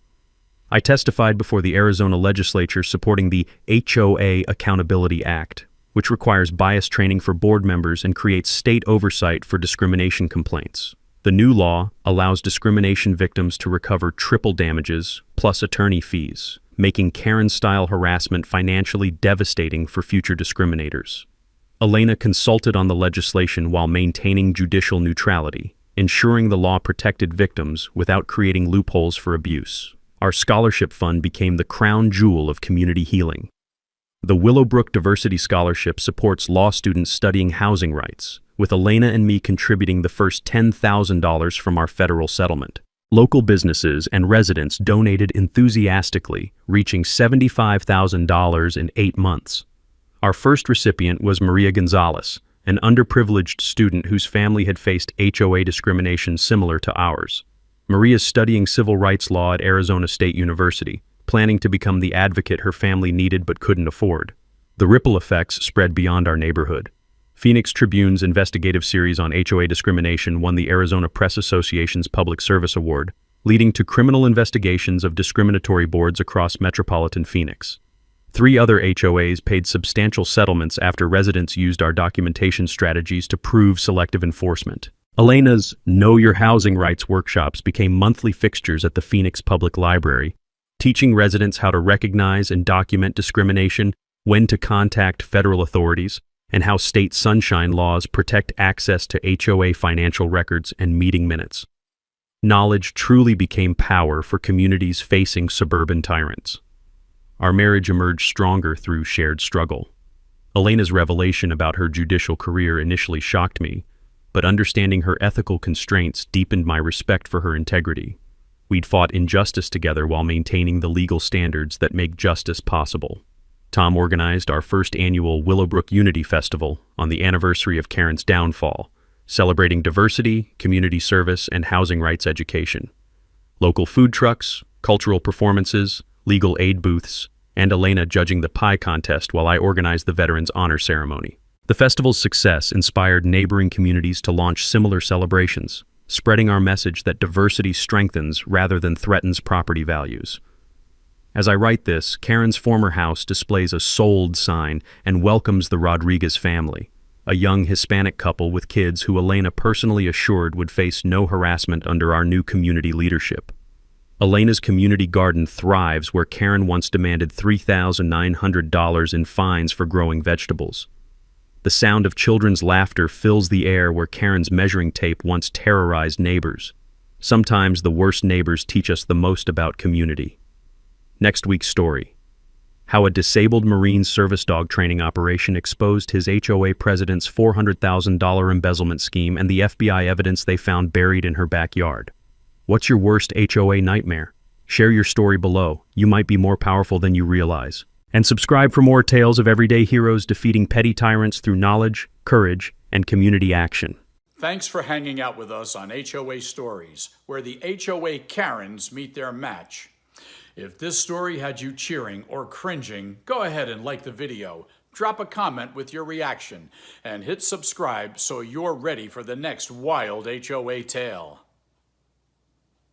I testified before the Arizona legislature supporting the HOA Accountability Act, which requires bias training for board members and creates state oversight for discrimination complaints. The new law allows discrimination victims to recover triple damages plus attorney fees, making Karen-style harassment financially devastating for future discriminators. Elena consulted on the legislation while maintaining judicial neutrality, ensuring the law protected victims without creating loopholes for abuse. Our scholarship fund became the crown jewel of community healing. The Willowbrook Diversity Scholarship supports law students studying housing rights, with Elena and me contributing the first $10,000 from our federal settlement. Local businesses and residents donated enthusiastically, reaching $75,000 in 8 months. Our first recipient was Maria Gonzalez, an underprivileged student whose family had faced HOA discrimination similar to ours. Maria's studying civil rights law at Arizona State University, planning to become the advocate her family needed but couldn't afford. The ripple effects spread beyond our neighborhood. Phoenix Tribune's investigative series on HOA discrimination won the Arizona Press Association's Public Service Award, leading to criminal investigations of discriminatory boards across metropolitan Phoenix. 3 other HOAs paid substantial settlements after residents used our documentation strategies to prove selective enforcement. Elena's Know Your Housing Rights workshops became monthly fixtures at the Phoenix Public Library, teaching residents how to recognize and document discrimination, when to contact federal authorities, and how state sunshine laws protect access to HOA financial records and meeting minutes. Knowledge truly became power for communities facing suburban tyrants. Our marriage emerged stronger through shared struggle. Elena's revelation about her judicial career initially shocked me, but understanding her ethical constraints deepened my respect for her integrity. We'd fought injustice together while maintaining the legal standards that make justice possible. Tom organized our first annual Willowbrook Unity Festival on the anniversary of Karen's downfall, celebrating diversity, community service, and housing rights education. Local food trucks, cultural performances, legal aid booths, and Elena judging the pie contest while I organized the Veterans Honor Ceremony. The festival's success inspired neighboring communities to launch similar celebrations, spreading our message that diversity strengthens rather than threatens property values. As I write this, Karen's former house displays a sold sign and welcomes the Rodriguez family, a young Hispanic couple with kids who Elena personally assured would face no harassment under our new community leadership. Elena's community garden thrives where Karen once demanded $3,900 in fines for growing vegetables. The sound of children's laughter fills the air where Karen's measuring tape once terrorized neighbors. Sometimes the worst neighbors teach us the most about community. Next week's story: how a disabled Marine service dog training operation exposed his HOA president's $400,000 embezzlement scheme and the FBI evidence they found buried in her backyard. What's your worst HOA nightmare? Share your story below. You might be more powerful than you realize. And subscribe for more tales of everyday heroes defeating petty tyrants through knowledge, courage, and community action. Thanks for hanging out with us on HOA Stories, where the HOA Karens meet their match. If this story had you cheering or cringing, go ahead and like the video, drop a comment with your reaction, and hit subscribe so you're ready for the next wild HOA tale.